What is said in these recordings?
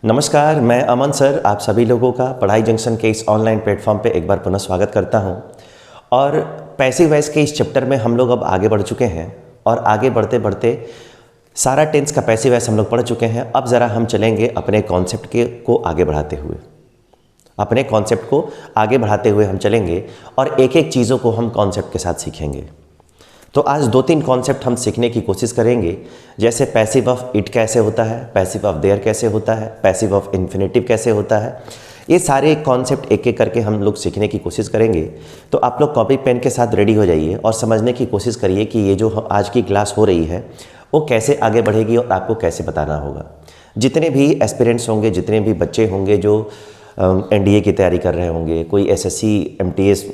नमस्कार, मैं अमन सर आप सभी लोगों का पढ़ाई जंक्शन के इस ऑनलाइन प्लेटफॉर्म पे एक बार पुनः स्वागत करता हूं। और पैसिव वॉइस के इस चैप्टर में हम लोग अब आगे बढ़ चुके हैं और आगे बढ़ते बढ़ते सारा टेंस का पैसिव वॉइस हम लोग पढ़ चुके हैं। अब ज़रा हम चलेंगे अपने कॉन्सेप्ट को आगे बढ़ाते हुए हम चलेंगे और एक एक चीज़ों को हम कॉन्सेप्ट के साथ सीखेंगे। तो आज 2-3 कॉन्सेप्ट हम सीखने की कोशिश करेंगे, जैसे पैसिव ऑफ इट कैसे होता है, पैसिव ऑफ देयर कैसे होता है, पैसिव ऑफ इन्फिनेटिव कैसे होता है। ये सारे कॉन्सेप्ट एक एक करके हम लोग सीखने की कोशिश करेंगे। तो आप लोग कॉपी पेन के साथ रेडी हो जाइए और समझने की कोशिश करिए कि ये जो आज की क्लास हो रही है वो कैसे आगे बढ़ेगी और आपको कैसे बताना होगा। जितने भी एस्पिरेंट्स होंगे, जितने भी बच्चे होंगे जो एनडीए की तैयारी कर रहे होंगे, कोई एसएससी एमटीएस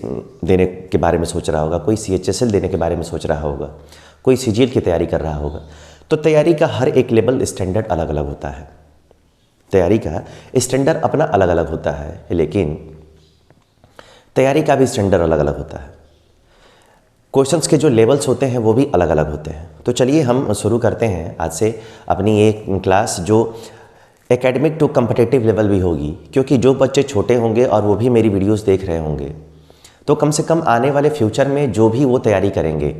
देने के बारे में सोच रहा होगा, कोई सीएचएसएल देने के बारे में सोच रहा होगा, कोई सीजीएल की तैयारी कर रहा होगा, तो तैयारी का हर एक लेवल स्टैंडर्ड अलग अलग होता है। तैयारी का स्टैंडर्ड अपना अलग अलग होता है, लेकिन तैयारी का भी स्टैंडर्ड अलग अलग होता है। क्वेश्चंस के जो लेवल्स होते हैं वो भी अलग अलग होते हैं। तो चलिए हम शुरू करते हैं आज से अपनी एक क्लास जो एकेडमिक टू कम्पिटिटिव लेवल भी होगी, क्योंकि जो बच्चे छोटे होंगे और वो भी मेरी वीडियोस देख रहे होंगे, तो कम से कम आने वाले फ्यूचर में जो भी वो तैयारी करेंगे,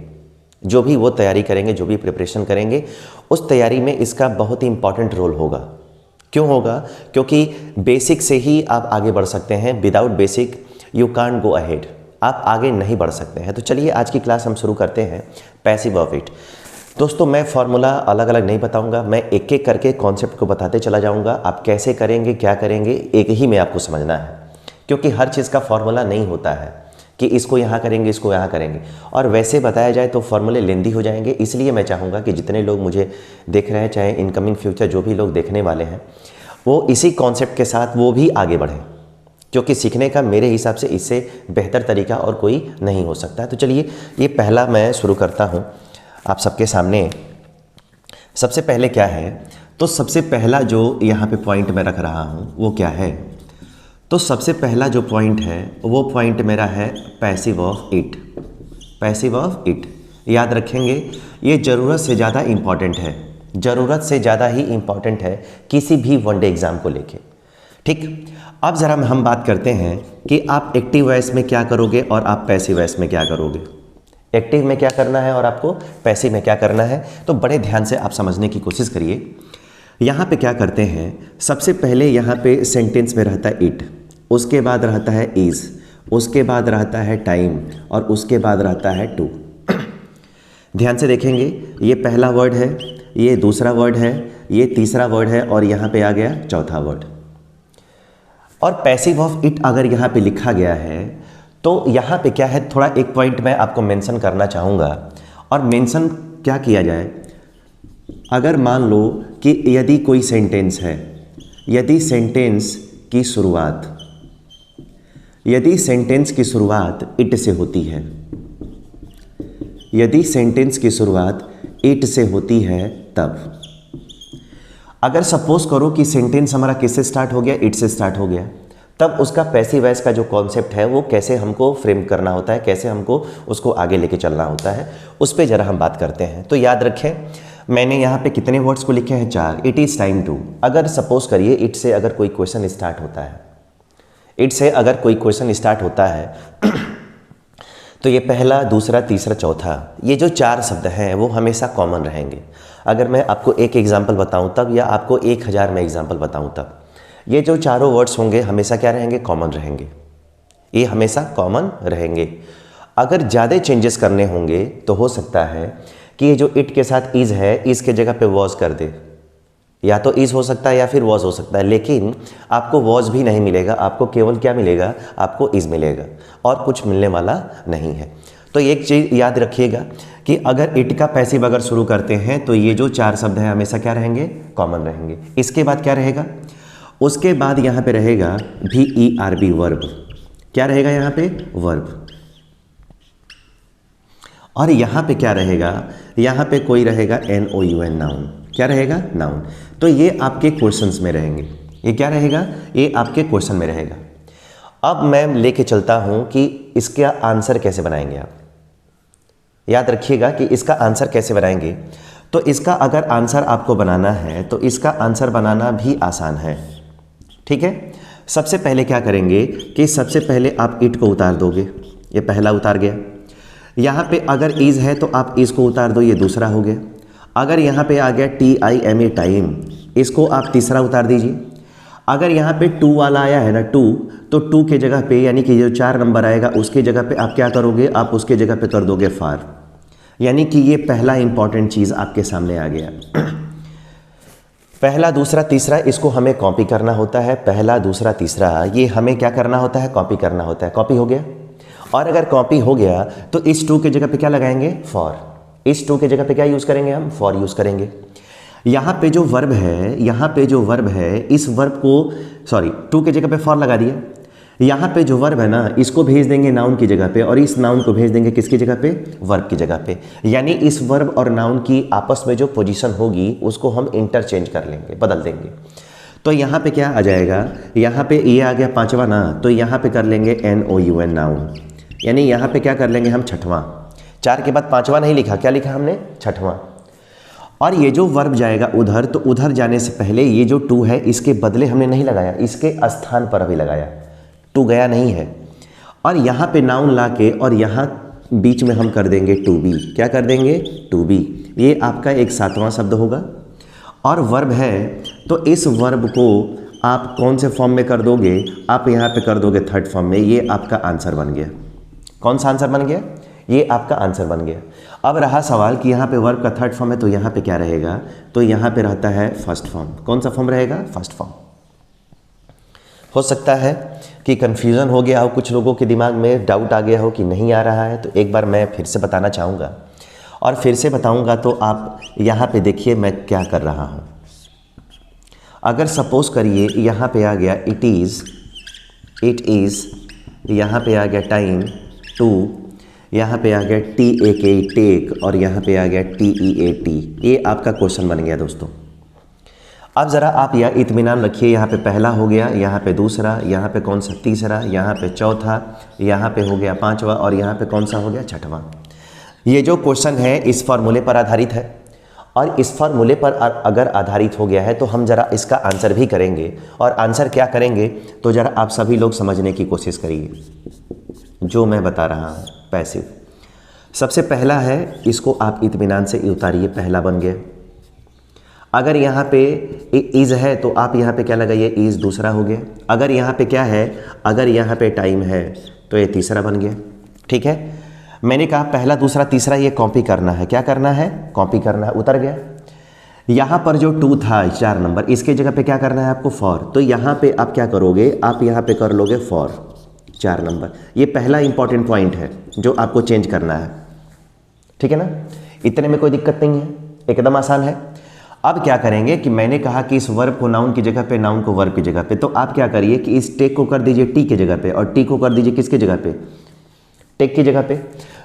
जो भी प्रिपरेशन करेंगे, उस तैयारी में इसका बहुत ही इंपॉर्टेंट रोल होगा। क्यों होगा? क्योंकि बेसिक से ही आप आगे बढ़ सकते हैं। Without basic you can't go ahead, आप आगे नहीं बढ़ सकते हैं। तो चलिए आज की क्लास हम शुरू करते हैं पैसिव ऑफ इट। दोस्तों, मैं फार्मूला अलग अलग नहीं बताऊंगा, मैं एक एक करके कॉन्सेप्ट को बताते चला जाऊंगा। आप कैसे करेंगे, क्या करेंगे, एक ही में आपको समझना है, क्योंकि हर चीज़ का फार्मूला नहीं होता है कि इसको यहाँ करेंगे, इसको यहाँ करेंगे, और वैसे बताया जाए तो फार्मूले लेंदी हो जाएंगे। इसलिए मैं चाहूँगा कि जितने लोग मुझे देख रहे हैं, चाहे इनकमिंग फ्यूचर जो भी लोग देखने वाले हैं, वो इसी कॉन्सेप्ट के साथ वो भी आगे बढ़ें, क्योंकि सीखने का मेरे हिसाब से इससे बेहतर तरीका और कोई नहीं हो सकता है। तो चलिए ये पहला मैं शुरू करता हूँ आप सबके सामने। सबसे पहले क्या है, तो सबसे पहला जो यहाँ पे पॉइंट मैं रख रहा हूँ वो क्या है, तो सबसे पहला जो पॉइंट है वो पॉइंट मेरा है passive of it. Passive of it याद रखेंगे, ये ज़रूरत से ज़्यादा इम्पॉर्टेंट है, ज़रूरत से ज़्यादा ही इम्पॉर्टेंट है किसी भी वनडे एग्ज़ाम को लेके। ठीक, अब ज़रा हम बात करते हैं कि आप एक्टिव वॉइस में क्या करोगे और आप पैसिव वॉइस में क्या करोगे। एक्टिव में क्या करना है और आपको पैसिव में क्या करना है, तो बड़े ध्यान से आप समझने की कोशिश करिए। यहाँ पे क्या करते हैं, सबसे पहले यहाँ पे सेंटेंस में रहता है इट, उसके बाद रहता है इज़, उसके बाद रहता है टाइम, और उसके बाद रहता है टू। ध्यान से देखेंगे, ये पहला वर्ड है, ये दूसरा वर्ड है, ये तीसरा वर्ड है, और यहाँ पे आ गया चौथा वर्ड। और पैसिव ऑफ इट अगर यहाँ पे लिखा गया है तो यहाँ पे क्या है, थोड़ा एक पॉइंट मैं आपको मेंशन करना चाहूँगा। और मेंशन क्या किया जाए, अगर मान लो कि यदि कोई सेंटेंस है, यदि सेंटेंस की शुरुआत इट से होती है, यदि सेंटेंस की शुरुआत इट से होती है, तब अगर सपोज करो कि सेंटेंस हमारा किससे स्टार्ट हो गया, इट से स्टार्ट हो गया, तब उसका पैसिव वॉइस का जो कॉन्सेप्ट है वो कैसे हमको फ्रेम करना होता है, कैसे हमको उसको आगे लेके चलना होता है, उस पर ज़रा हम बात करते हैं। तो याद रखें, मैंने यहाँ पे कितने वर्ड्स को लिखे हैं, 4। It is time to. अगर सपोज करिए इट से अगर कोई क्वेश्चन स्टार्ट होता है, तो ये पहला, दूसरा, तीसरा, चौथा, ये जो 4 शब्द हैं वो हमेशा कॉमन रहेंगे। अगर मैं आपको एक एग्जाम्पल बताऊँ तब, या आपको 1000 में एग्जाम्पल बताऊँ तब, ये जो चारों वर्ड्स होंगे हमेशा क्या रहेंगे, कॉमन रहेंगे। ये हमेशा कॉमन रहेंगे। अगर ज़्यादा चेंजेस करने होंगे तो हो सकता है कि ये जो इट के साथ इज़ है, इज़ के जगह पे वॉज कर दे, या तो इज़ हो सकता है या फिर वॉज हो सकता है, लेकिन आपको वॉज भी नहीं मिलेगा, आपको केवल क्या मिलेगा, आपको इज़ मिलेगा, और कुछ मिलने वाला नहीं है। तो एक चीज़ याद रखिएगा कि अगर इट का पैसिव अगर शुरू करते हैं तो ये जो 4 शब्द हैं हमेशा क्या रहेंगे, कॉमन रहेंगे। इसके बाद क्या रहेगा, उसके बाद यहाँ पे रहेगा VERB वर्ब। क्या रहेगा यहाँ पे, वर्ब। और यहाँ पे क्या रहेगा, यहाँ पे कोई रहेगा NOUN, नाउन। क्या रहेगा, नाउन। तो ये आपके क्वेश्चंस में रहेंगे, ये क्या रहेगा, ये आपके क्वेश्चन में रहेगा। अब मैं लेके चलता हूँ कि इसका आंसर कैसे बनाएंगे आप। याद रखिएगा कि इसका आंसर कैसे बनाएंगे। तो इसका अगर आंसर आपको बनाना है तो इसका आंसर बनाना भी आसान है। ठीक है। सबसे पहले क्या करेंगे कि सबसे पहले आप इट को उतार दोगे, ये पहला उतार गया। यहाँ पे अगर इज़ है तो आप इसको उतार दो, ये दूसरा हो गया। अगर यहाँ पे आ गया TIME टाइम, इसको आप तीसरा उतार दीजिए। अगर यहाँ पे 2 वाला आया है ना 2, तो 2 के जगह पे यानी कि जो 4 नंबर आएगा उसके जगह पे आप क्या करोगे, आप उसके जगह पे कर दोगे फार। यानी कि ये पहला इंपॉर्टेंट चीज़ आपके सामने आ गया। पहला दूसरा तीसरा इसको हमें कॉपी करना होता है। पहला दूसरा तीसरा ये हमें क्या करना होता है, कॉपी करना होता है। कॉपी हो गया। और अगर कॉपी हो गया तो इस 2 के जगह पे क्या लगाएंगे, फॉर। इस 2 के जगह पे क्या यूज़ करेंगे, हम फॉर यूज़ करेंगे। यहाँ पे जो वर्ब है, यहाँ पे जो वर्ब है, इस वर्ब को 2 के जगह पे फॉर लगा दिया। यहाँ पे जो वर्ब है ना, इसको भेज देंगे नाउन की जगह पे, और इस नाउन को भेज देंगे किसकी जगह पे, वर्ब की जगह पे। यानी इस वर्ब और नाउन की आपस में जो पोजीशन होगी उसको हम इंटरचेंज कर लेंगे, बदल देंगे। तो यहाँ पे क्या आ जाएगा, यहाँ पे ये आ गया पांचवा ना, तो यहाँ पे कर लेंगे NOUN नाउन। यानी यहाँ पे क्या कर लेंगे हम, छठवां। 4 के बाद पांचवा नहीं लिखा, क्या लिखा हमने, छठवां। और ये जो वर्ब जाएगा उधर, तो उधर जाने से पहले ये जो 2 है इसके बदले हमने नहीं लगाया, इसके स्थान पर अभी लगाया, 2 गया नहीं है। और यहाँ पे नाउन ला के और यहाँ बीच में हम कर देंगे टू बी। क्या कर देंगे, टू बी। ये आपका एक 7वां शब्द होगा। और वर्ब है तो इस वर्ब को आप कौन से फॉर्म में कर दोगे, आप यहाँ पे कर दोगे 3rd फॉर्म में। ये आपका आंसर बन गया। कौन सा आंसर बन गया, ये आपका आंसर बन गया। अब रहा सवाल कि यहाँ पे वर्ब का 3rd फॉर्म है तो यहाँ पे क्या रहेगा, तो यहाँ पे रहता है 1st फॉर्म। कौन सा फॉर्म रहेगा, 1st फॉर्म। हो सकता है कि कन्फ्यूज़न हो गया हो, कुछ लोगों के दिमाग में डाउट आ गया हो कि नहीं आ रहा है, तो एक बार मैं फिर से बताना चाहूँगा। और फिर से बताऊँगा तो आप यहाँ पे देखिए मैं क्या कर रहा हूँ। अगर सपोज़ करिए यहाँ पे आ गया इट इज़, यहाँ पे आ गया टाइम, टू, यहाँ पे आ गया TAKE टेक, और यहाँ पे आ गया TEAT। ये आपका क्वेश्चन बन गया दोस्तों। अब ज़रा आप यह इत्मीनान रखिए, यहाँ पे पहला हो गया, यहाँ पे दूसरा, यहाँ पे कौन सा तीसरा, यहाँ पे चौथा, यहाँ पे हो गया 5वां, और यहाँ पे कौन सा हो गया 6वां। ये जो क्वेश्चन है इस फार्मूले पर आधारित है, और इस फार्मूले पर अगर आधारित हो गया है तो हम ज़रा इसका आंसर भी करेंगे। और आंसर क्या करेंगे तो ज़रा आप सभी लोग समझने की कोशिश करिए जो मैं बता रहा हूँ। पैसिव सबसे पहला है, इसको आप इत्मीनान से उतारिए, पहला बन गया। अगर यहाँ पे इज़ है तो आप यहाँ पे क्या लगाइए, इज़, दूसरा हो गया। अगर यहाँ पे क्या है, अगर यहाँ पे टाइम है तो ये तीसरा बन गया। ठीक है, मैंने कहा पहला दूसरा तीसरा ये कॉपी करना है। क्या करना है, कॉपी करना है। उतर गया। यहाँ पर जो 2 था 4 नंबर, इसके जगह पे क्या करना है आपको, फॉर। तो यहाँ पे आप क्या करोगे, आप यहाँ पे कर लोगे फॉर 4 नंबर। ये पहला इंपॉर्टेंट पॉइंट है जो आपको चेंज करना है। ठीक है ना, इतने में कोई दिक्कत नहीं है, एकदम आसान है। अब क्या करेंगे कि मैंने कहा कि इस वर्ब को नाउन की जगह पे, नाउन को वर्ब की जगह पे, तो आप क्या करिए कि इस टेक को कर दीजिए टी की जगह पे, और टी को कर दीजिए किसकी जगह पे, टेक की जगह पे।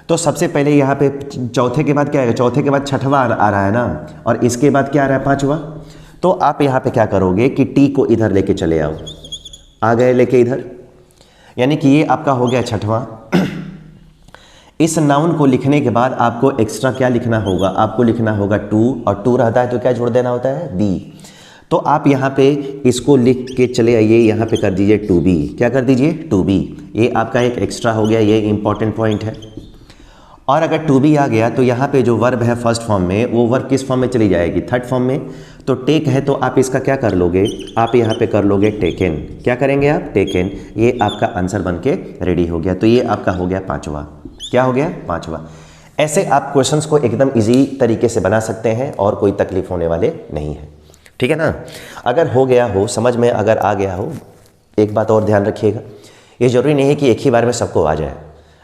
तो सबसे पहले यहाँ पे चौथे के बाद क्या आएगा, चौथे के बाद 6वां आ रहा है ना, और इसके बाद क्या आ रहा है 5वां। तो आप यहाँ पे क्या करोगे कि टी को इधर लेके चले आओ, आ गए लेके इधर, यानी कि ये आपका हो गया 6वां। इस नाउन को लिखने के बाद आपको एक्स्ट्रा क्या लिखना होगा, आपको लिखना होगा 2, और 2 रहता है तो क्या जोड़ देना होता है, बी। तो आप यहाँ पे इसको लिख के चले आइए, यहाँ पे कर दीजिए 2B। क्या कर दीजिए, 2B। ये आपका एक एक्स्ट्रा हो गया, ये इंपॉर्टेंट पॉइंट है। और अगर 2B आ गया तो यहाँ पे जो वर्ब है 1st फॉर्म में, वो वर्ब किस फॉर्म में चली जाएगी, 3rd फॉर्म में। तो टेक है तो आप इसका क्या कर लोगे, आप यहाँ पे कर लोगे टेकन। क्या करेंगे आप, टेकन। ये आपका आंसर बन के रेडी हो गया। तो ये आपका हो गया 5वां। क्या हो गया, 5वां। ऐसे आप क्वेश्चंस को एकदम इजी तरीके से बना सकते हैं और कोई तकलीफ होने वाले नहीं है। ठीक है ना, अगर हो गया हो समझ में, अगर आ गया हो, एक बात और ध्यान रखिएगा, ये ज़रूरी नहीं है कि एक ही बार में सबको आ जाए,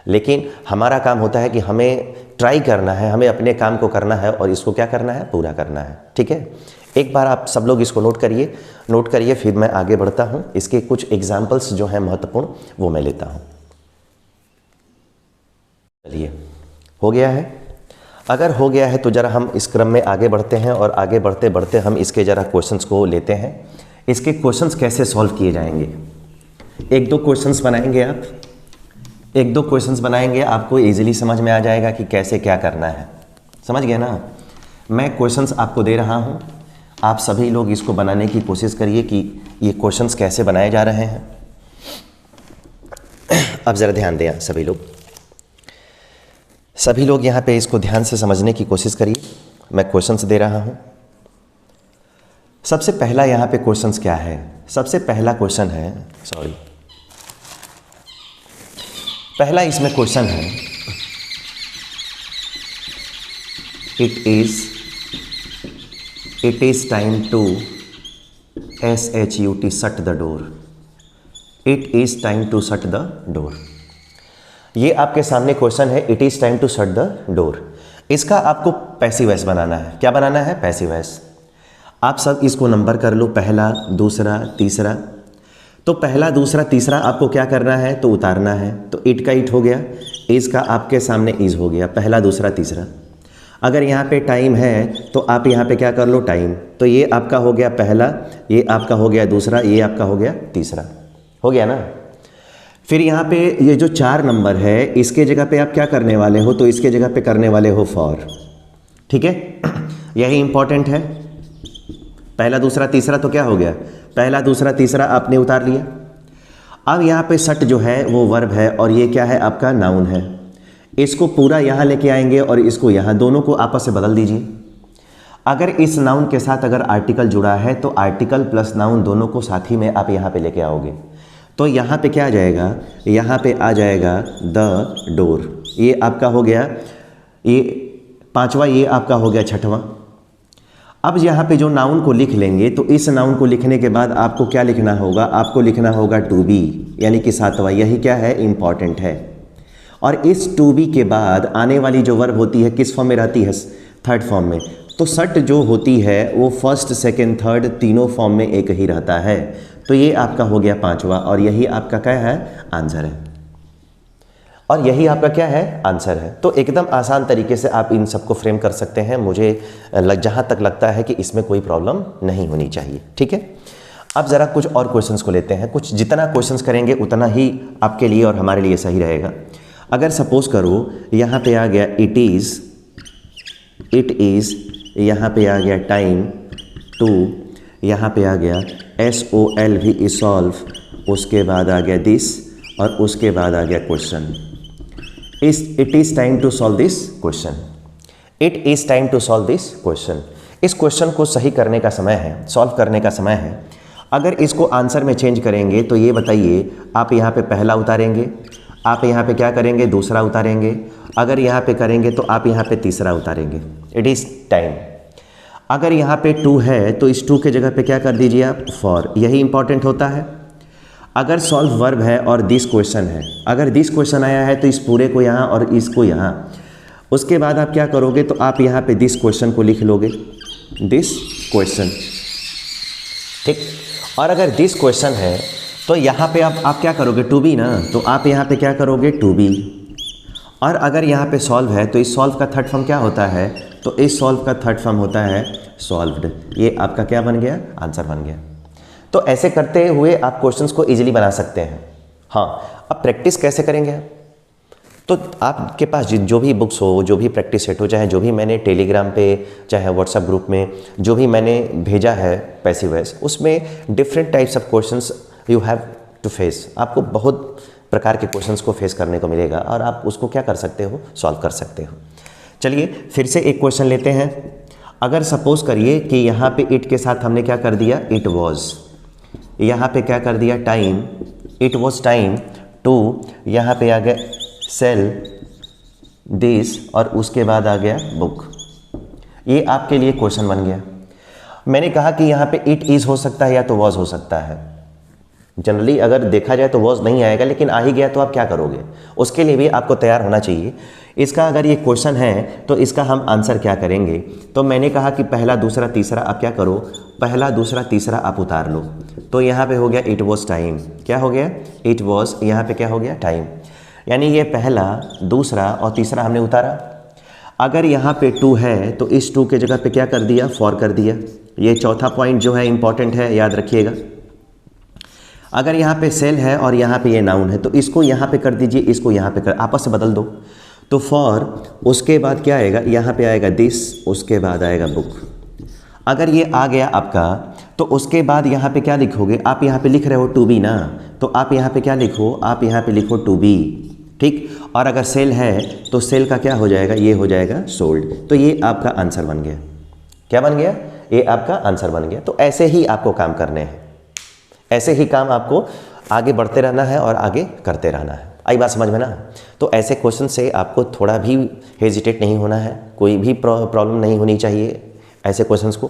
लेकिन हमारा काम होता है कि हमें ट्राई करना है, हमें अपने काम को करना है और इसको क्या करना है, पूरा करना है। ठीक है, एक बार आप सब लोग इसको नोट करिए, फिर मैं आगे बढ़ता हूँ। इसके कुछ एग्जाम्पल्स जो हैं महत्वपूर्ण वो मैं लेता हूँ। चलिए, हो गया है। अगर हो गया है तो ज़रा हम इस क्रम में आगे बढ़ते हैं, और आगे बढ़ते बढ़ते हम इसके ज़रा क्वेश्चंस को लेते हैं। इसके क्वेश्चंस कैसे सॉल्व किए जाएंगे, 1-2 क्वेश्चंस बनाएंगे आप, 1-2 क्वेश्चंस बनाएंगे, आपको इजीली समझ में आ जाएगा कि कैसे क्या करना है। समझ गए ना, मैं क्वेश्चंस आपको दे रहा हूँ, आप सभी लोग इसको बनाने की कोशिश करिए कि ये क्वेश्चंस कैसे बनाए जा रहे हैं। अब ज़रा ध्यान दें सभी लोग यहाँ पे इसको ध्यान से समझने की कोशिश करिए। मैं क्वेश्चंस दे रहा हूँ। सबसे पहला यहाँ पे क्वेश्चंस क्या है? सबसे पहला क्वेश्चन है, पहला इसमें क्वेश्चन है, it is time to SHUT shut the door. It is time to shut the door. ये आपके सामने क्वेश्चन है, it is time to shut the door. इसका आपको पैसिव वॉइस बनाना है। क्या बनाना है? Passive voice. आप सब इसको नंबर कर लो, पहला, दूसरा, तीसरा। तो पहला, दूसरा, तीसरा आपको क्या करना है? तो उतारना है। तो इट का इट हो गया, इज का आपके सामने इज हो गया, पहला, दूसरा, तीसरा। अगर यहाँ पे टाइम है तो आप यहाँ पे क्या कर लो? टाइम। तो ये आपका हो गया पहला, ये आपका हो गया दूसरा, ये आपका हो गया तीसरा। हो गया ना? फिर यहाँ पे ये जो 4 नंबर है, इसके जगह पे आप क्या करने वाले हो? तो इसके जगह पे करने वाले हो फॉर। ठीक है, यही इंपॉर्टेंट है। पहला, दूसरा, तीसरा तो क्या हो गया? पहला, दूसरा, तीसरा आपने उतार लिया। अब यहाँ पे शट जो है वो वर्ब है और ये क्या है? आपका नाउन है। इसको पूरा यहाँ लेके आएंगे और इसको यहाँ, दोनों को आपस से बदल दीजिए। अगर इस नाउन के साथ अगर आर्टिकल जुड़ा है तो आर्टिकल प्लस नाउन दोनों को साथ ही में आप यहाँ पे लेके आओगे। तो यहाँ पे क्या आ जाएगा? यहाँ पे आ जाएगा द डोर। ये आपका हो गया, ये 5वां, ये आपका हो गया 6वां। अब यहाँ पे जो नाउन को लिख लेंगे तो इस नाउन को लिखने के बाद आपको क्या लिखना होगा? आपको लिखना होगा टू बी, यानी कि 7वां। यही क्या है? इम्पॉर्टेंट है। और इस टू बी के बाद आने वाली जो वर्ब होती है किस फॉर्म में रहती है? 3rd फॉर्म में। तो शट जो होती है वो 1st, 2nd, 3rd तीनों फॉर्म में एक ही रहता है। तो ये आपका हो गया 5वां और यही आपका क्या है? आंसर है। और यही आपका क्या है? आंसर है। तो एकदम आसान तरीके से आप इन सबको फ्रेम कर सकते हैं। मुझे जहाँ तक लगता है कि इसमें कोई प्रॉब्लम नहीं होनी चाहिए। ठीक है, अब ज़रा कुछ और क्वेश्चंस को लेते हैं। कुछ जितना क्वेश्चंस करेंगे उतना ही आपके लिए और हमारे लिए सही रहेगा। अगर सपोज करो यहाँ पे आ गया इट इज़, यहाँ पे आ गया टाइम टू, यहाँ पे आ गया SOLV सॉल्व, उसके बाद आ गया दिस और उसके बाद आ गया question. It is time to solve this question. It is time to solve this question. इस क्वेश्चन को सही करने का समय है, सॉल्व करने का समय है। अगर इसको आंसर में चेंज करेंगे तो ये बताइए, आप यहाँ पे पहला उतारेंगे, आप यहाँ पे क्या करेंगे? दूसरा उतारेंगे। अगर यहाँ पे करेंगे तो आप यहाँ पे तीसरा उतारेंगे। It is time. अगर यहाँ पे 2 है तो इस 2 के जगह पे क्या कर दीजिए आप? फॉर। यही इंपॉर्टेंट होता है। अगर सॉल्व वर्ब है और दिस क्वेश्चन है, अगर दिस क्वेश्चन आया है तो इस पूरे को यहाँ और इसको यहाँ। उसके बाद आप क्या करोगे? तो आप यहाँ पे दिस क्वेश्चन को लिख लोगे, दिस क्वेश्चन। ठीक। और अगर दिस क्वेश्चन है तो यहाँ पे आप क्या करोगे? टू बी ना, तो आप यहाँ पे क्या करोगे? To be. और अगर यहाँ पे सॉल्व है तो इस सॉल्व का 3rd फॉर्म क्या होता है? तो इस सॉल्व का 3rd फॉर्म होता है सॉल्व्ड। ये आपका क्या बन गया? आंसर बन गया। तो ऐसे करते हुए आप क्वेश्चंस को इजीली बना सकते हैं। हाँ, अब प्रैक्टिस कैसे करेंगे आप? तो आपके पास जो भी बुक्स हो, जो भी प्रैक्टिस सेट हो, चाहे जो भी मैंने टेलीग्राम पे, चाहे व्हाट्सएप ग्रुप में जो भी मैंने भेजा है पैसिव वॉइस, उसमें different types of questions you have to face. आपको बहुत प्रकार के क्वेश्चंस को फेस करने को मिलेगा और आप उसको क्या कर सकते हो? सॉल्व कर सकते हो। चलिए फिर से एक क्वेश्चन लेते हैं। अगर सपोज करिए कि यहाँ पे इट के साथ हमने क्या कर दिया? It was. यहाँ पे क्या कर दिया? Time. It was time to, यहाँ पे आ गया सेल दिस और उसके बाद आ गया बुक। ये आपके लिए क्वेश्चन बन गया। मैंने कहा कि यहाँ पे इट इज़ हो सकता है या तो वॉज हो सकता है। जनरली अगर देखा जाए तो वॉज नहीं आएगा, लेकिन आ ही गया तो आप क्या करोगे? उसके लिए भी आपको तैयार होना चाहिए। इसका अगर ये क्वेश्चन है तो इसका हम आंसर क्या करेंगे? तो मैंने कहा कि पहला, दूसरा, तीसरा आप क्या करो? पहला, दूसरा, तीसरा आप उतार लो। तो यहाँ पे हो गया इट वॉज टाइम। क्या हो गया? It was. यहाँ पे क्या हो गया? टाइम। यानी ये पहला, दूसरा और तीसरा हमने उतारा। अगर यहाँ पे 2 है तो इस 2 के जगह पे क्या कर दिया? फॉर कर दिया। ये चौथा पॉइंट जो है इंपॉर्टेंट है, याद रखिएगा। अगर यहाँ पे सेल है और यहाँ पे ये नाउन है तो इसको यहाँ पे कर दीजिए, इसको यहाँ पे कर, आपस से बदल दो। तो फॉर, उसके बाद क्या आएगा? यहाँ पे आएगा दिस, उसके बाद आएगा बुक। अगर ये आ गया आपका तो उसके बाद यहाँ पे क्या लिखोगे, आप यहाँ पे लिख रहे हो टू बी ना, तो आप यहाँ पे क्या लिखो, आप यहाँ पे लिखो टू बी, ठीक। और अगर सेल है तो सेल का क्या हो जाएगा, ये हो जाएगा सोल्ड। तो ये आपका आंसर बन गया। क्या बन गया, ये आपका आंसर बन गया। तो ऐसे ही आपको काम करने हैं, ऐसे ही काम आपको आगे बढ़ते रहना है और आगे करते रहना है। आई बात समझ में ना। तो ऐसे क्वेश्चन से आपको थोड़ा भी हेजिटेट नहीं होना है, कोई भी प्रॉब्लम नहीं होनी चाहिए ऐसे क्वेश्चंस को।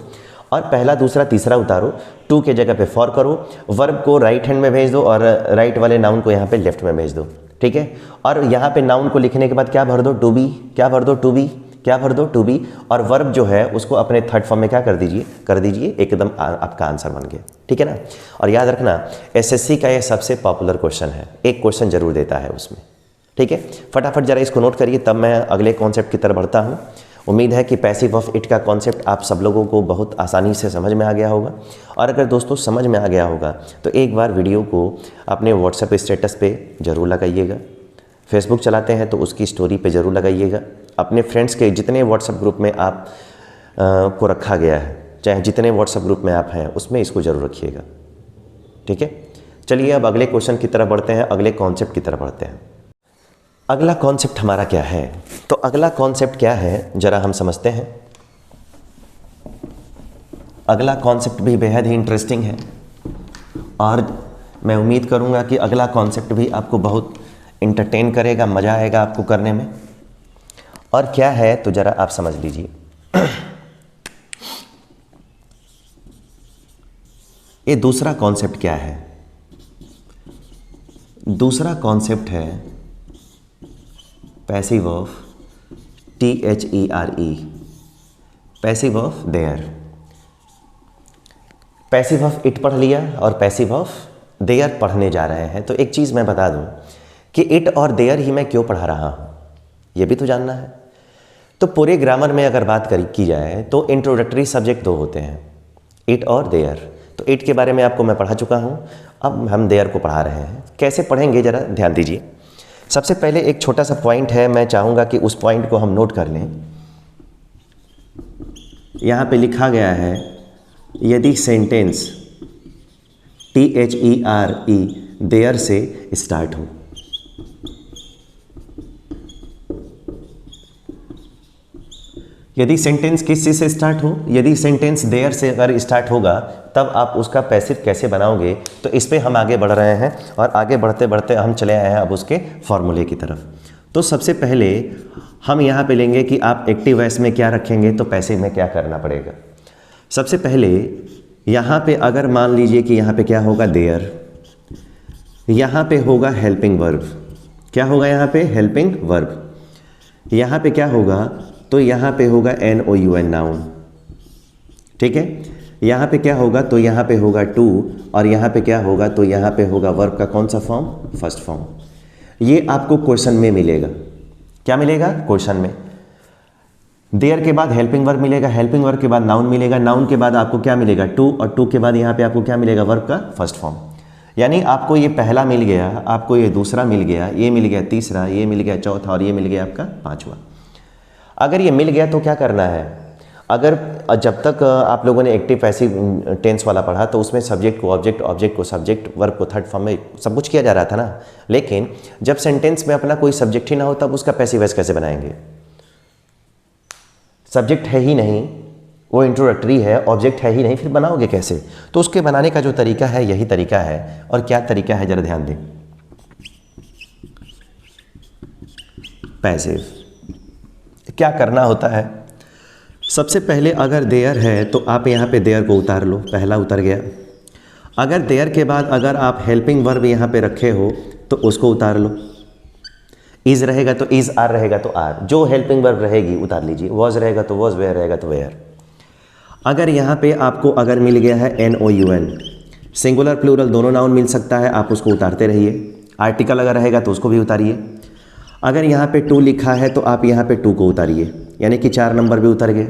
और पहला दूसरा तीसरा उतारो, टू के जगह पे फॉर करो, वर्ब को राइट हैंड में भेज दो और राइट वाले नाउन को यहाँ पे लेफ्ट में भेज दो, ठीक है। और यहाँ पे नाउन को लिखने के बाद क्या भर दो, टू बी, क्या भर दो, टू बी, क्या भर दो, टू बी। और वर्ब जो है उसको अपने थर्ड फॉर्म में क्या कर दीजिए, एकदम आपका आंसर बन गया, ठीक है ना। और याद रखना एसएससी का ये सबसे पॉपुलर क्वेश्चन है, एक क्वेश्चन जरूर देता है उसमें, ठीक है। फटाफट जरा इसको नोट करिए, तब मैं अगले कॉन्सेप्ट की तरफ बढ़ता हूँ। उम्मीद है कि पैसिव ऑफ इट का कॉन्सेप्ट आप सब लोगों को बहुत आसानी से समझ में आ गया होगा। और अगर दोस्तों समझ में आ गया होगा तो एक बार वीडियो को अपने व्हाट्सएप स्टेटस पे ज़रूर लगाइएगा, फेसबुक चलाते हैं तो उसकी स्टोरी पे ज़रूर लगाइएगा, अपने फ्रेंड्स के जितने व्हाट्सएप ग्रुप में आप को रखा गया है, चाहे जितने व्हाट्सएप ग्रुप में आप हैं उसमें इसको ज़रूर रखिएगा, ठीक है। चलिए अब अगले क्वेश्चन की तरफ बढ़ते हैं, अगले कॉन्सेप्ट की तरफ बढ़ते हैं। अगला कॉन्सेप्ट हमारा क्या है, तो अगला कॉन्सेप्ट क्या है जरा हम समझते हैं। अगला कॉन्सेप्ट भी बेहद ही इंटरेस्टिंग है और मैं उम्मीद करूंगा कि अगला कॉन्सेप्ट भी आपको बहुत इंटरटेन करेगा, मज़ा आएगा आपको करने में। और क्या है तो ज़रा आप समझ लीजिए। ये दूसरा कॉन्सेप्ट क्या है, दूसरा कॉन्सेप्ट है passive of THERE, passive of their. Passive of it पढ़ लिया और पैसिव ऑफ देयर पढ़ने जा रहे हैं। तो एक चीज़ मैं बता दूं कि इट और देयर ही मैं क्यों पढ़ा रहा हूं, ये भी तो जानना है। तो पूरे ग्रामर में अगर बात की जाए तो इंट्रोडक्टरी सब्जेक्ट दो होते हैं, इट और देयर। तो इट के बारे में आपको मैं पढ़ा चुका हूं, अब हम देयर को पढ़ा रहे हैं। कैसे पढ़ेंगे ज़रा ध्यान दीजिए। सबसे पहले एक छोटा सा पॉइंट है, मैं चाहूँगा कि उस पॉइंट को हम नोट कर लें। यहाँ पे लिखा गया है यदि सेंटेंस THERE देयर से स्टार्ट हो, यदि सेंटेंस किस चीज़ से स्टार्ट हो, यदि सेंटेंस देयर से अगर स्टार्ट होगा तब आप उसका पैसिव कैसे बनाओगे। तो इस पे हम आगे बढ़ रहे हैं और आगे बढ़ते बढ़ते हम चले आए हैं अब उसके फॉर्मूले की तरफ। तो सबसे पहले हम यहाँ पे लेंगे कि आप एक्टिव वॉइस में क्या रखेंगे तो पैसिव में क्या करना पड़ेगा। सबसे पहले यहाँ पे अगर मान लीजिए कि यहाँ पे क्या होगा, देयर, यहाँ पे होगा हेल्पिंग वर्ब। क्या होगा यहाँ पे, हेल्पिंग वर्ब। यहाँ पे क्या होगा, तो यहाँ पे होगा NOUN नाउन, ठीक है। यहाँ पे क्या होगा, तो यहाँ पे होगा टू, और यहाँ पे क्या होगा, तो यहाँ पे होगा वर्ब का कौन सा फॉर्म, फर्स्ट फॉर्म। ये आपको क्वेश्चन में मिलेगा। क्या मिलेगा, क्वेश्चन में। देयर के बाद हेल्पिंग वर्ब मिलेगा, हेल्पिंग वर्ब के बाद नाउन मिलेगा, नाउन के बाद आपको क्या मिलेगा, टू, और टू के बाद यहाँ पे आपको क्या मिलेगा, वर्ब का फर्स्ट फॉर्म। यानी आपको ये पहला मिल गया, आपको ये दूसरा मिल गया, ये मिल गया तीसरा, ये मिल गया चौथा, और ये मिल गया आपका पांचवा। अगर ये मिल गया तो क्या करना है, अगर जब तक आप लोगों ने एक्टिव पैसिव टेंस वाला पढ़ा तो उसमें सब्जेक्ट को ऑब्जेक्ट, ऑब्जेक्ट को सब्जेक्ट, वर्ब को थर्ड फॉर्म में सब कुछ किया जा रहा था ना। लेकिन जब सेंटेंस में अपना कोई सब्जेक्ट ही ना हो तब उसका पैसिव वॉइस कैसे बनाएंगे, सब्जेक्ट है ही नहीं, वो इंट्रोडक्टरी है, ऑब्जेक्ट है ही नहीं, फिर बनाओगे कैसे। तो उसके बनाने का जो तरीका है यही तरीका है। और क्या तरीका है जरा ध्यान दें। पैसिव क्या करना होता है, सबसे पहले अगर देयर है तो आप यहाँ पे देयर को उतार लो, पहला उतर गया। अगर देयर के बाद अगर आप हेल्पिंग वर्ब यहाँ पे रखे हो तो उसको उतार लो। इज रहेगा तो इज, आर रहेगा तो आर, जो हेल्पिंग वर्ब रहेगी उतार लीजिए। वॉज रहेगा तो वॉज, वेयर रहेगा तो वेयर। अगर यहाँ पे आपको अगर मिल गया है NOUN, सिंगुलर प्लूरल दोनों नाउन मिल सकता है, आप उसको उतारते रहिए। आर्टिकल अगर रहेगा तो उसको भी उतारिए। अगर यहाँ पे टू लिखा है तो आप यहाँ पे टू को उतारिए, यानी कि 4 नंबर भी उतर गए।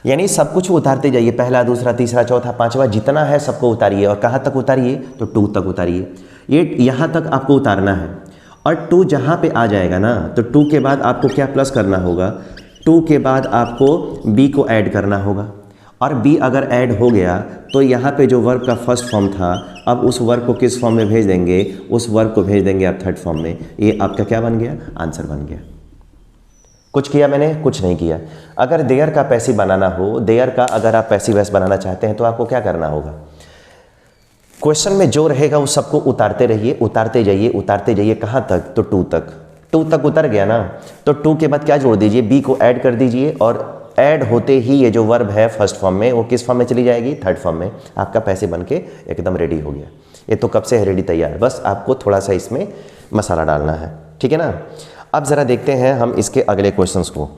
यानी सब कुछ उतारते जाइए, पहला दूसरा तीसरा चौथा पांचवा जितना है सबको उतारिए। और कहाँ तक उतारिए, तो 2 तक उतारिए। ये यहाँ तक आपको उतारना है। और 2 जहाँ पे आ जाएगा ना तो 2 के बाद आपको क्या प्लस करना होगा, 2 के बाद आपको बी को ऐड करना होगा। और बी अगर ऐड हो गया तो यहाँ पे जो वर्ब का फर्स्ट फॉर्म था, अब उस वर्ब को किस फॉर्म में भेज देंगे, उस वर्ब को भेज देंगे आप थर्ड फॉर्म में। ये आपका क्या बन गया, आंसर बन गया। कुछ किया मैंने, कुछ नहीं किया। अगर देयर का पैसिव बनाना हो, देयर का अगर आप पैसिव वॉइस बनाना चाहते हैं तो आपको क्या करना होगा, क्वेश्चन में जो रहेगा उस सबको उतारते रहिए, उतारते जाइए, उतारते जाइए। कहाँ तक, तो टू तक। टू तक उतर गया ना, तो टू के बाद क्या जोड़ दीजिए, बी को ऐड कर दीजिए, और ऐड होते ही ये जो वर्ब है फर्स्ट फॉर्म में वो किस फॉर्म में चली जाएगी, थर्ड फॉर्म में। आपका पैसिव बन के एकदम रेडी हो गया। ये तो कब से है रेडी, तैयार, बस आपको थोड़ा सा इसमें मसाला डालना है, ठीक है ना। अब ज़रा देखते हैं हम इसके अगले क्वेश्चंस को।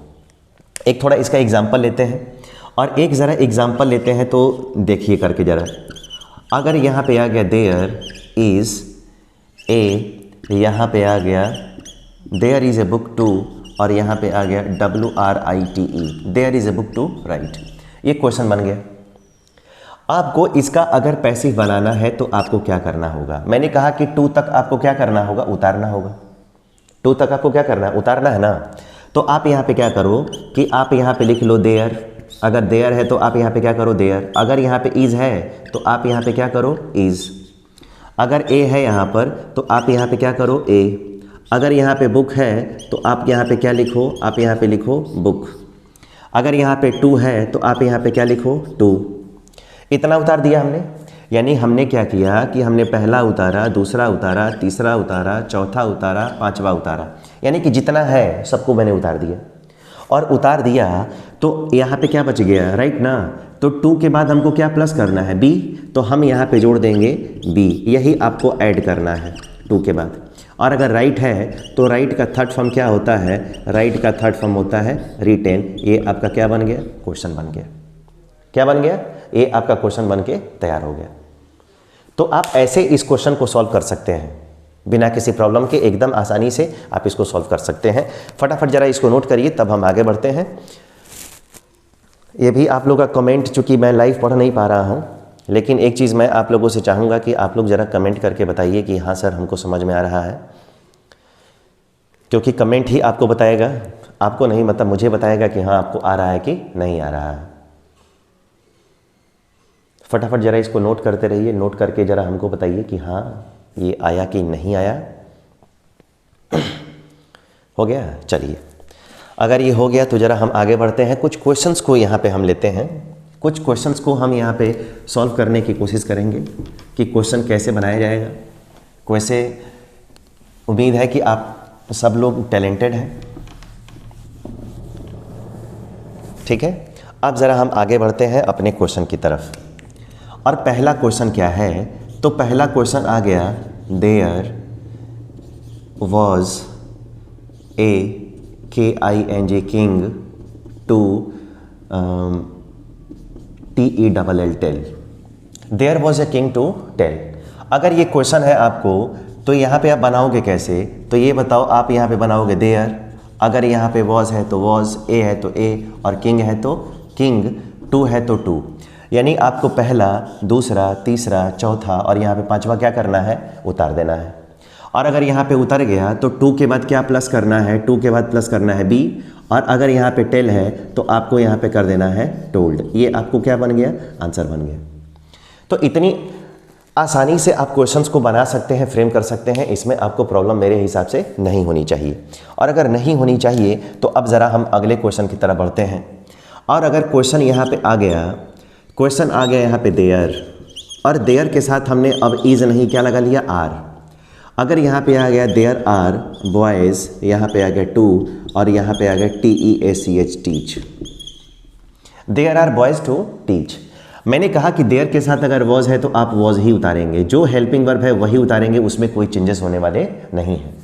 एक थोड़ा इसका एग्जाम्पल लेते हैं और एक ज़रा एग्जाम्पल लेते हैं, तो देखिए करके ज़रा। अगर यहाँ पे आ गया देयर इज़ ए, यहाँ पे आ गया there is a book to, और यहाँ पे आ गया WRITE, there is a book to write. ये क्वेश्चन बन गया। आपको इसका अगर पैसिव बनाना है तो आपको क्या करना होगा, मैंने कहा कि टू तक आपको क्या करना होगा, उतारना होगा। टू तक आपको क्या करना है, उतारना है ना। तो आप यहाँ पे क्या करो कि आप यहाँ पे लिख लो देयर, अगर देयर है तो आप यहाँ पे क्या करो, देयर। अगर यहाँ पे इज़ है तो आप यहाँ पे क्या करो, इज़। अगर ए है यहाँ पर तो आप यहाँ पे क्या करो, ए। अगर यहाँ पे बुक है तो आप यहाँ पे क्या लिखो, आप यहाँ पे लिखो बुक। अगर यहाँ पे टू है तो आप यहाँ पे क्या लिखो, टू। इतना उतार दिया हमने, यानी हमने क्या किया कि हमने पहला उतारा, दूसरा उतारा, तीसरा उतारा, चौथा उतारा, पांचवा उतारा, यानी कि जितना है सबको मैंने उतार दिया। और उतार दिया तो यहाँ पे क्या बच गया, राइट ना। तो टू के बाद हमको क्या प्लस करना है, बी, तो हम यहाँ पे जोड़ देंगे बी। यही आपको ऐड करना है टू के बाद। और अगर राइट है तो राइट का थर्ड फॉर्म क्या होता है, राइट का थर्ड फॉर्म होता है रिटेन। ये आपका क्या बन गया, क्वेश्चन बन गया। क्या बन गया, ये आपका क्वेश्चन बन के तैयार हो गया। तो आप ऐसे इस क्वेश्चन को सॉल्व कर सकते हैं बिना किसी प्रॉब्लम के, एकदम आसानी से आप इसको सॉल्व कर सकते हैं। फटाफट जरा इसको नोट करिए, तब हम आगे बढ़ते हैं। ये भी आप लोगों का कमेंट, चूँकि मैं लाइव पढ़ नहीं पा रहा हूँ, लेकिन एक चीज़ मैं आप लोगों से चाहूँगा कि आप लोग ज़रा कमेंट करके बताइए कि हाँ सर हमको समझ में आ रहा है, क्योंकि कमेंट ही आपको बताएगा, आपको नहीं, मतलब मुझे बताएगा कि हाँ आपको आ रहा है कि नहीं आ रहा है। फटाफट ज़रा इसको नोट करते रहिए, नोट करके ज़रा हमको बताइए कि हाँ ये आया कि नहीं आया। हो गया, चलिए अगर ये हो गया तो ज़रा हम आगे बढ़ते हैं। कुछ क्वेश्चंस को यहाँ पे हम लेते हैं, कुछ क्वेश्चंस को हम यहाँ पे सॉल्व करने की कोशिश करेंगे कि क्वेश्चन कैसे बनाया जाएगा। वैसे उम्मीद है कि आप सब लोग टैलेंटेड हैं, ठीक है। अब ज़रा हम आगे बढ़ते हैं अपने क्वेश्चन की तरफ। और पहला क्वेश्चन क्या है, तो पहला क्वेश्चन आ गया there was a KING king to TELL tell. There was a king to tell. अगर ये क्वेश्चन है आपको तो यहाँ पे आप बनाओगे कैसे, तो ये बताओ। आप यहाँ पे बनाओगे देयर, अगर यहाँ पे वॉज है तो वॉज, ए है तो ए, और किंग है तो किंग, टू है तो टू। यानी आपको पहला, दूसरा, तीसरा, चौथा और यहाँ पे पांचवा क्या करना है, उतार देना है। और अगर यहाँ पे उतर गया तो टू के बाद क्या प्लस करना है, टू के बाद प्लस करना है बी। और अगर यहाँ पे टेल है तो आपको यहाँ पे कर देना है टोल्ड। ये आपको क्या बन गया, आंसर बन गया। तो इतनी आसानी से आप क्वेश्चंस को बना सकते हैं, फ्रेम कर सकते हैं, इसमें आपको प्रॉब्लम मेरे हिसाब से नहीं होनी चाहिए। और अगर नहीं होनी चाहिए तो अब ज़रा हम अगले क्वेश्चन की तरफ बढ़ते हैं। और अगर क्वेश्चन यहाँ पे आ गया, क्वेश्चन आ गया यहाँ पे देयर, और देयर के साथ हमने अब इज़ नहीं क्या लगा लिया, आर। अगर यहाँ पे आ गया देयर आर बॉयज़, यहाँ पे आ गया टू, और यहाँ पे आ गया TEACH teach. There are boys to teach. मैंने कहा कि देयर के साथ अगर वॉज है तो आप वॉज ही उतारेंगे, जो हेल्पिंग वर्ब है वही उतारेंगे, उसमें कोई चेंजेस होने वाले नहीं हैं।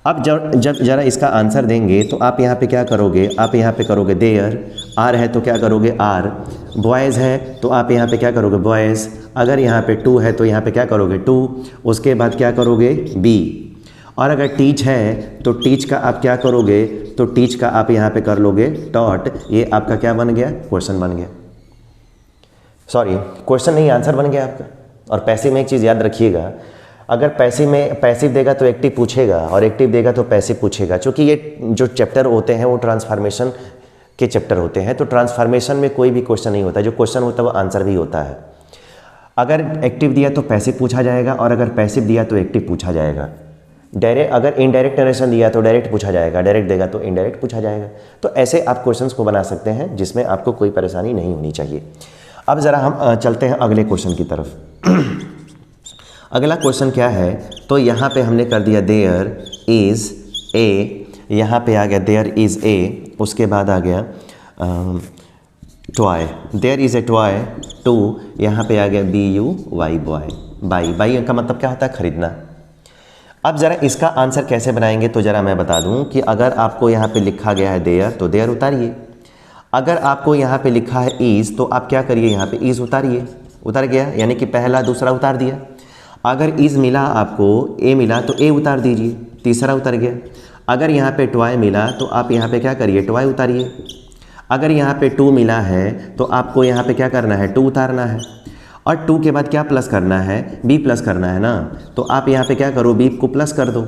अब जब ज़रा इसका आंसर देंगे तो आप यहाँ पे क्या करोगे, आप यहाँ पे करोगे देयर, आर है तो क्या करोगे आर, बॉयज़ है तो आप यहाँ पे क्या करोगे बॉयज़, अगर यहाँ पे टू है तो यहाँ पे क्या करोगे टू, उसके बाद क्या करोगे बी। और अगर टीच है तो टीच का आप क्या करोगे, तो टीच का आप यहाँ पे कर लोगे डॉट। ये आपका क्या बन गया, क्वेश्चन बन गया। सॉरी, क्वेश्चन नहीं, आंसर बन गया आपका। और पैसिव में एक चीज़ याद रखिएगा, अगर पैसिव देगा तो एक्टिव पूछेगा, और एक्टिव देगा तो पैसिव पूछेगा। क्योंकि ये जो चैप्टर होते हैं वो ट्रांसफॉर्मेशन के चैप्टर होते हैं। तो ट्रांसफॉर्मेशन में कोई भी क्वेश्चन नहीं होता, जो क्वेश्चन होता है वो आंसर भी होता है। अगर एक्टिव दिया तो पैसिव पूछा जाएगा, और अगर पैसिव दिया तो एक्टिव पूछा जाएगा। डायरेक्ट अगर इनडायरेक्ट नरेशन दिया तो डायरेक्ट पूछा जाएगा, डायरेक्ट देगा तो इनडायरेक्ट पूछा जाएगा। तो ऐसे आप क्वेश्चंस को बना सकते हैं जिसमें आपको कोई परेशानी नहीं होनी चाहिए। अब ज़रा हम चलते हैं अगले क्वेश्चन की तरफ। अगला क्वेश्चन क्या है, तो यहाँ पे हमने कर दिया देयर इज़ ए, यहाँ पे आ गया देयर इज़ ए, उसके बाद आ गया toy, there is a toy to, यहाँ पे आ गया BUY बॉय, बाई का मतलब क्या होता है, खरीदना। अब ज़रा इसका आंसर कैसे बनाएंगे, तो ज़रा मैं बता दूं कि अगर आपको यहाँ पे लिखा गया है देयर तो देयर उतारिए, अगर आपको यहाँ पे लिखा है इज़ तो आप क्या करिए, यहाँ पे इज़ उतारिए, उतर गया, यानी कि पहला दूसरा उतार दिया। अगर इज़ मिला आपको, ए मिला तो ए उतार दीजिए, तीसरा उतर गया। अगर यहाँ पे टॉय मिला तो आप यहाँ पे क्या करिए, टॉय उतारिए। अगर यहाँ पे टू मिला है तो आपको यहाँ पे क्या करना है, टू उतारना है, और टू के बाद क्या प्लस करना है, बी प्लस करना है ना, तो आप यहाँ पे क्या करो, बी को प्लस कर दो।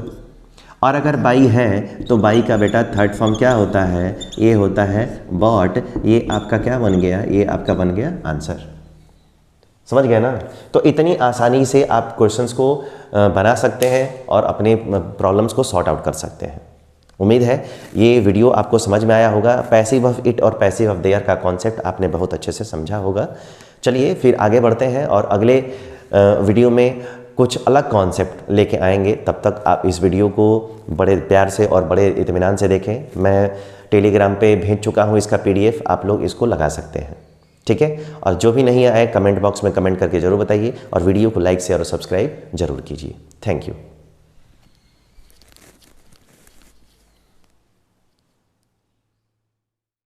और अगर बाई है तो बाई का बेटा थर्ड फॉर्म क्या होता है, ये होता है बॉट, ये आपका क्या बन गया, ये आपका बन गया आंसर। समझ गए ना। तो इतनी आसानी से आप क्वेश्चंस को बना सकते हैं और अपने प्रॉब्लम्स को सॉर्ट आउट कर सकते हैं। उम्मीद है ये वीडियो आपको समझ में आया होगा। पैसिव ऑफ इट और पैसिव ऑफ देयर का कॉन्सेप्ट आपने बहुत अच्छे से समझा होगा। चलिए फिर आगे बढ़ते हैं और अगले वीडियो में कुछ अलग कॉन्सेप्ट लेके आएंगे। तब तक आप इस वीडियो को बड़े प्यार से और बड़े इत्मीनान से देखें। मैं टेलीग्राम पे भेज चुका हूँ इसका PDF, आप लोग इसको लगा सकते हैं, ठीक है। और जो भी नहीं आए कमेंट बॉक्स में कमेंट करके ज़रूर बताइए, और वीडियो को लाइक शेयर और सब्सक्राइब जरूर कीजिए। Thank you.